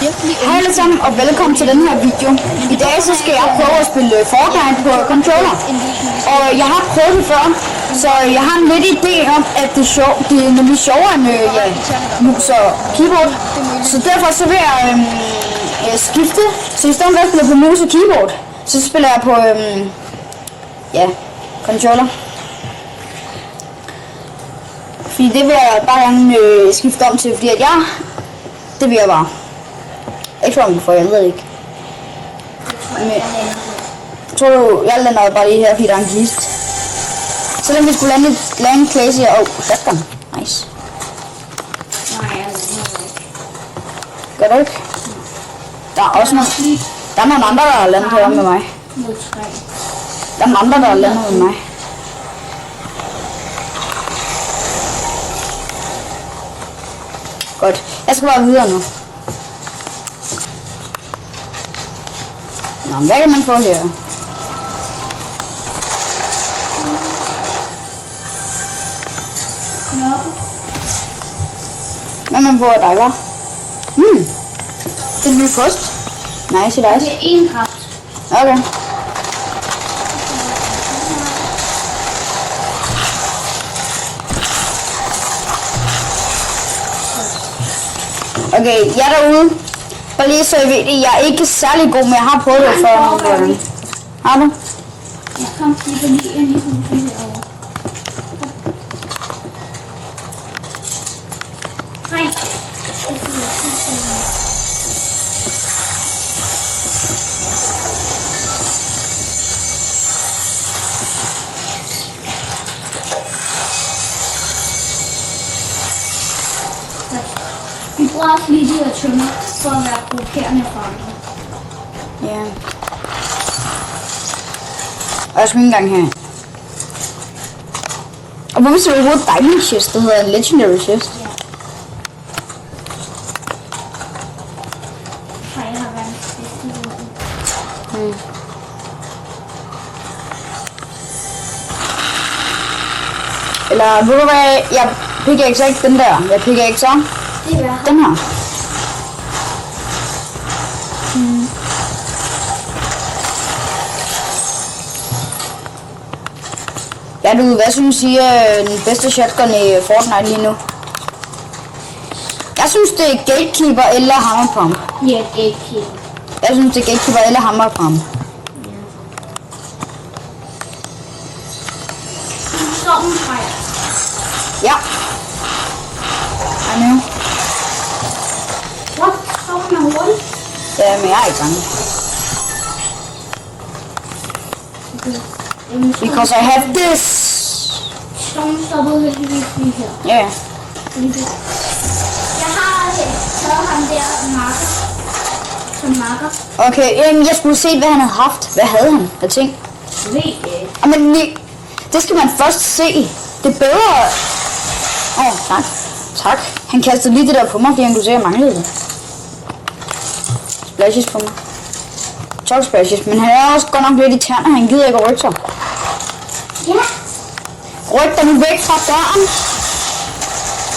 Hej alle sammen og velkommen til den her video. I dag så skal jeg prøve at spille Fortnite på controller. Og jeg har prøvet det før, så jeg har en lidt idé om, at det er nemlig sjovere med mus og keyboard. Så derfor så vil jeg skifte, så i stedet for at spille på mus og keyboard, så spiller jeg på controller. Fordi det vil jeg bare gerne skifte om til, fordi at det vil jeg bare. Ikke for mig, for jeg ved ikke. Men, tror du, jeg lander bare lige her, fordi der er en kiste. Selvom vi skulle lande en classy og shotgun. Nice. Gør du ikke? Der er også nogle, der er nogle andre, der har landet her med mig. Der er nogle andre, der har landet med mig. Godt. Jeg skal bare videre nu. Nå, hvad kan man få her? Hvad man får af dig, hva'? Det er en ny kost. Nice, nice. Det er en kraft. Okay. Okay, jeg er derude. Bare lige så I ved det, jeg er ikke særlig god, men jeg har prøvet det før. Har du? Jeg kom lige ind i huset herovre. Nej. Vi bruger også lige de her tømmer for at være provokerende for andre. Ja. Og jeg skal ikke engang her. Og hvorfor skal vi bruge diamond chest? Det hedder en legendary chest. Ja. For jeg har været en Eller ved du hvad, jeg pikker ikke den der. Jeg pikker ikke så. Det er Den her. Ja du, hvad synes I er den bedste shotgun i Fortnite lige nu? Jeg synes det er Gatekeeper eller Hammerpump. Ja, Gatekeeper. Jeg synes det er Gatekeeper eller Hammerpump. Står den fra jer? Ja. I know. What? Står den hurtigt? Ja, men jeg er i gang. Because I have this. Stormen stoppede heldigvis lige her. Ja. Jeg har taget ham der marker. Som marker. Okay, jeg skulle se, hvad han havde haft. Hvad havde han af ting? Ved det. Men det skal man først se. Det er bedre. Tak. Tak. Han kastede lige det der på mig, fordi han kunne se, at jeg manglede det. Splashes på mig. Talk splashes, men han er også godt nok lidt i tærne. Han gider ikke at rykke sig. Ja. Ryk dig nu væk fra døren.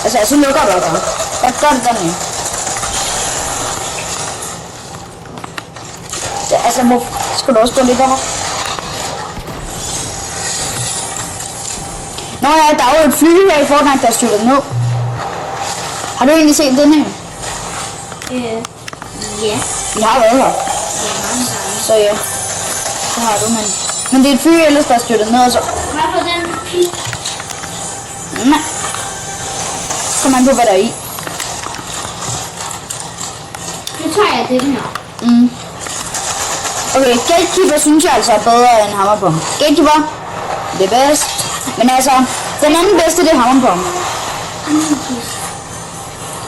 Altså, så lukker jeg døren. Jeg gør det dernede. Altså, hvor skal du også stå lidt derovre? Nå ja, der er jo et fly her i Fortnite, der er styrtet ned. Har du egentlig set den her? Ja. Vi har været her. Så ja, det har du, men det er et fly ellers, der er styrtet ned, og så... Hvad for den pil? Nej. Kom an på, hvad der er i. Nu tager jeg den her. Okay, Gatekeeper synes jeg altså er bedre end Hammerpump. Gatekeeper, det er bedst. Men altså, den anden bedste, det er Hammerpump.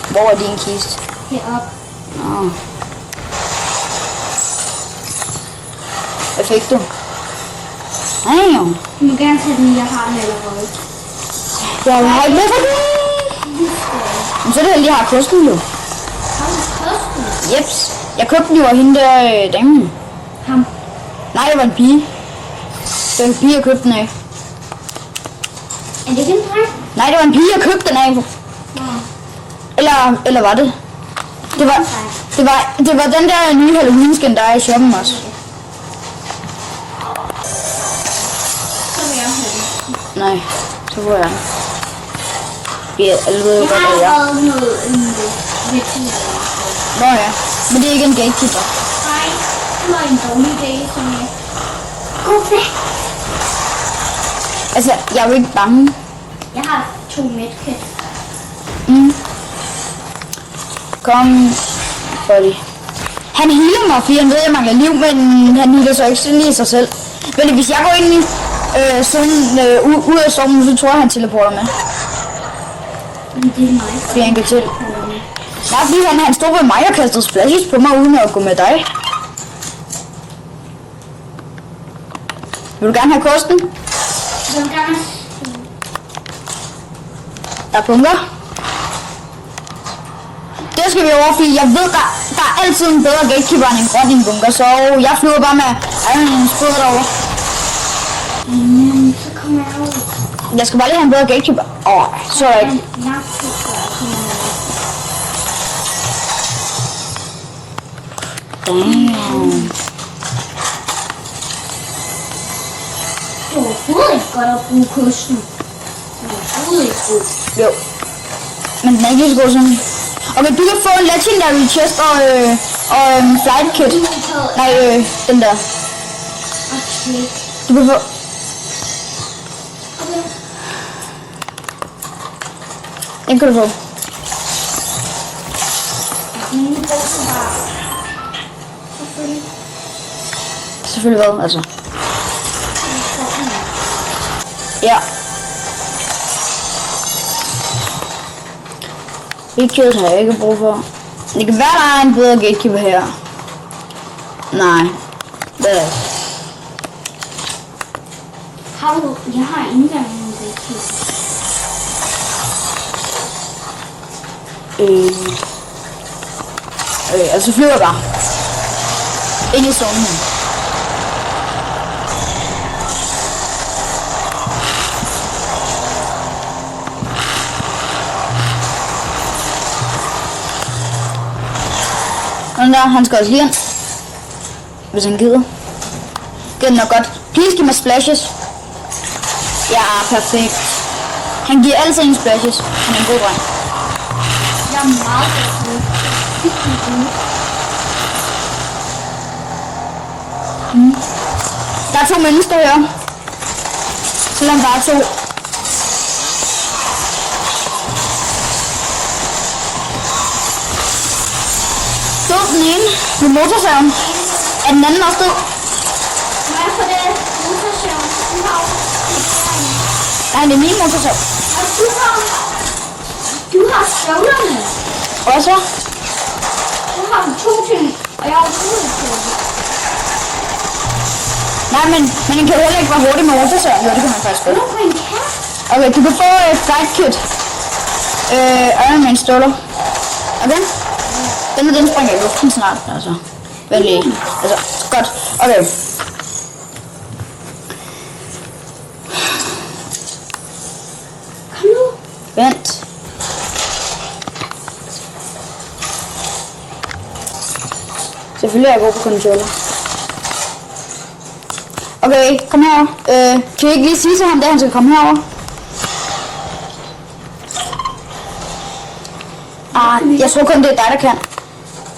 Hvor er din kiste? Heroppe. Nå. Hvad fik du? Nej jo. Du må gerne tage den, jeg har den allerede. Jeg har ikke med for den. Men så er det heldig, jeg har kosten jo. Har du kosten? Jeps. Jeg købte den jo af hende der damen. Ham. Nej, det var en pige. Det var en pige, jeg købte den af. Er det ikke en dreng? Nej, det var en pige, jeg købte den af. Nå. Eller var det? Det var... Nej. Det var den der nye Halloween-skin, der er i shoppen også. Så vil jeg have den. Nej, så får jeg den. Vi er alle ved jo godt, at Jeg jeg... har lavet noget lidt. Nå ja, men det er ikke en gatekeeper. Nej, det var en dårlig idé, som jeg... Gå væk! Altså, jeg er jo ikke bange. Jeg har 2 medkit. Kom, buddy. Han healer mig, fordi han ved, at jeg mangler liv, men han healer så ikke lige sig selv. Men hvis jeg går ind i ud af stormen, så tror jeg, han teleporter med. Men det er mig. Fordi han kan til. Nej, fordi han stod ved mig og kastede splashes på mig, uden at gå med dig. Vil du gerne have kosten? Jeg vil gerne... Der er bunker. Det skal vi over, fordi jeg ved, der er altid en bedre gatekeeper end en grøn i en bunker, så jeg flyver bare med Iron Spud derovre. Så kommer jeg ud. Jeg skal bare lige have en bedre gatekeeper. Så er ikke. Damn. Det er overhovedet ikke godt at bruge kosten. Det er overhovedet ikke god. Jo. Men den er ikke lige så god som... Okay, du kan få en legendary chest og en flight kit. Nej, den der. Okay. Du kan få... Okay. Den kan du få. Men det er bare... Selvfølgelig. Selvfølgelig hvad, altså. Ja. Gatekeeper har jeg ikke brug for. Det kan være, der er en bedre gatekeeper her. Nej. Det er Har du... Jeg har ikke engang en gatekeeper. altså flyver jeg bare. Ind i zonen. Den der, han skal også lige ind. Hvis han gider. Det er nok godt. Please give mig splashes. Ja, perfekt. Han giver altid en splashes. Han er en god dreng. Jeg er meget godt. Der er 2 mennesker her. Selvom der er 2. Død den ene med motorsaven. Er den anden også død? Må jeg få det motorsav? Nej, det er min motorsav. Og du har støvlerne. Og så? Du har 2 ting, og jeg har 2 ting. Nej, men den kan jo heller ikke være hurtig med motorsaven. Jo, det kan man faktisk godt. Nu på en kat. Okay, du kan få et flight kit. Iron Man ståler. Okay? Den springer i luften snart, altså. Vent lige. Altså, godt. Okay. Kom nu. Vent. Selvfølgelig er jeg god på controller. Okay, kom her. Kan I ikke lige sige til ham, at han skal komme herover? Jeg tror kun, det er dig, der kan.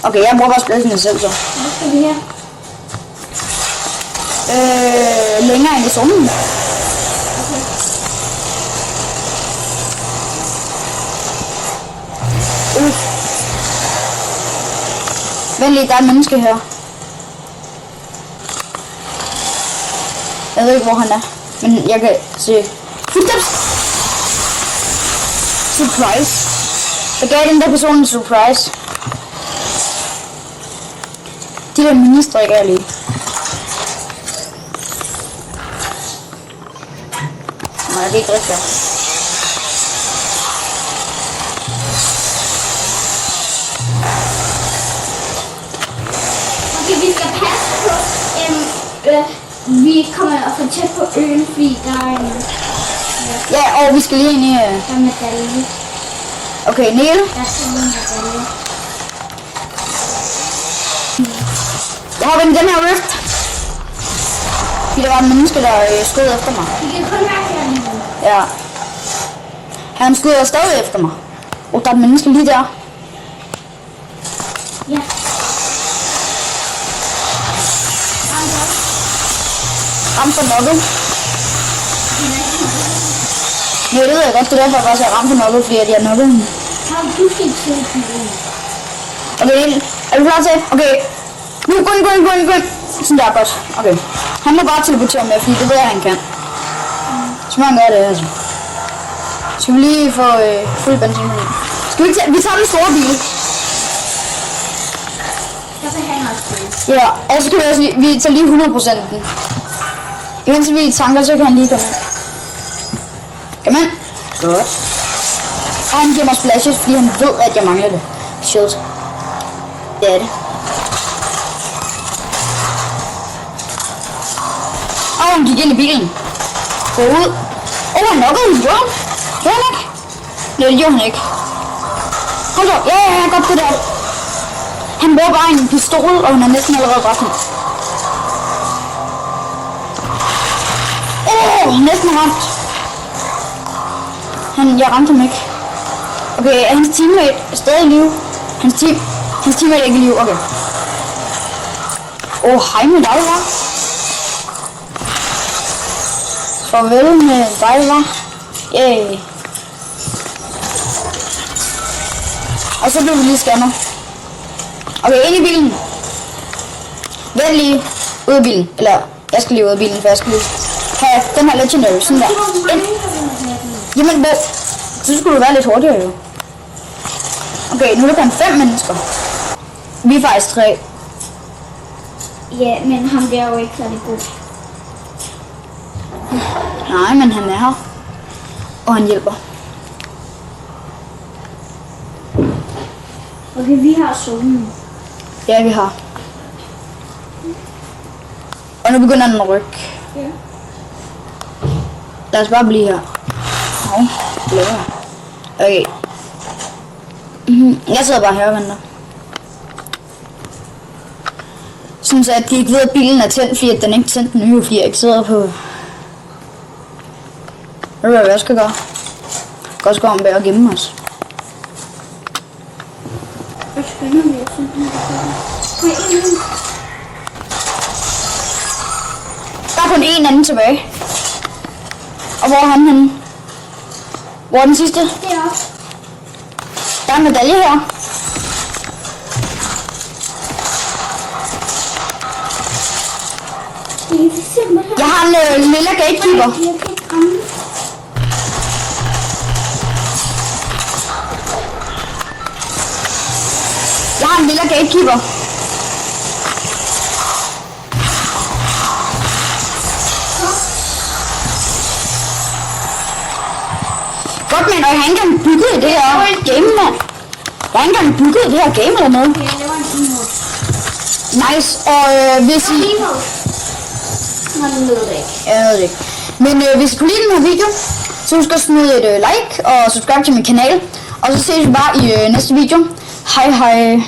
Okay, jeg bruger bare spladsen selv, så. Hvad skal vi her? Længere ind i zonen. Vent lige, der er et menneske her. Jeg ved ikke, hvor han er. Men jeg kan se... Footsteps! Surprise. Jeg gav den der person en surprise. De der mini-strikker er lige. Nej, det er ikke rigtigt. Okay, vi skal passe på, vi kommer for tæt på øen, fordi der er en Ja, og vi skal lige ind i... der er medalje. Okay, Neil. Der er sådan en medalje. Jeg hopper ind i den her rift. Fordi der var en menneske, der skød efter mig. Vi kan kun mærke her nu. Ja. Han skød stadig efter mig. Og der er et menneske lige der. Ja. Ramt for nokket. Ja, det ved jeg godt. Det er derfor, jeg bare siger ramt for nokket, fordi jeg har nokket hende. Har du fint til Okay, er du klar til? Okay. Nu, gå ind. Sådan der, godt. Okay. Han må bare teleportere med, fordi det ved jeg, han kan. Så må han gøre det, altså. Skal vi lige få fuld benzin med den? Skal vi ikke tage? Vi tager den store bil. Jeg vil have noget til. Ja, og så kan vi også lige, vi tager lige 100% den. Imens vi tanker, så kan han lige komme ind. Kom ind. Godt. Og han giver mig splashes, fordi han ved, at jeg mangler det. Shit. Det er det. Og han gik ind i bilen. Gå ud. Han nokkede hende, gjorde han? Gjorde han ikke? Nej, det gjorde han ikke. Hold da, ja, godt det der. Han bruger bare en pistol, og hun har næsten allerede dræbt hende. Næsten ramt. Jeg ramte ham ikke. Okay, er hans teammate stadig i live? Hans teammate er ikke i live, okay. Hej med dig, hva'? Farvel med dig, hva'? Yay. Og så blev vi lige scanner. Okay, ind i bilen. Vent lige ud af bilen. Eller, jeg skal lige ud af bilen, for jeg skal lige have den her legendary. Sådan der. Ind. Jamen, hvad? Så skulle du være lidt hurtigere, jo. Okay, nu er der kun 5 mennesker. Vi er faktisk 3. Ja, men ham der er jo ikke særlig god. Nej, men han er her. Og han hjælper. Okay, vi har solen. Ja, vi har. Og nu begynder den at rykke. Ja. Lad os bare blive her. Okay. Jeg sidder bare her og venter. Synes at de ikke ved, at bilen er tændt, fordi den ikke tændt nu, fordi jeg ikke sidder på. Ved du hvad jeg skal gøre? Jeg skal også gå om bag og gemme os. Hvad spænder vi også? Der er kun en anden tilbage. Og hvor er han henne? Hvor er den sidste? Det er også. Der er en medalje her. Jeg har en lille gatekeeper. Jeg kan ikke ramme. Jeg har en lille gatekeeper. Godt, men og jeg har ikke engang bygget i det her game, mand. Jeg har ikke engang bygget i det her game eller noget. Okay, det var en emote. Nice, og hvis I... Nå, den lød det ikke. Jeg ved det ikke. Men hvis I kunne lide den her video, så husk at smide et like og subscribe til min kanal. Og så ses vi bare i næste video. Hej hej.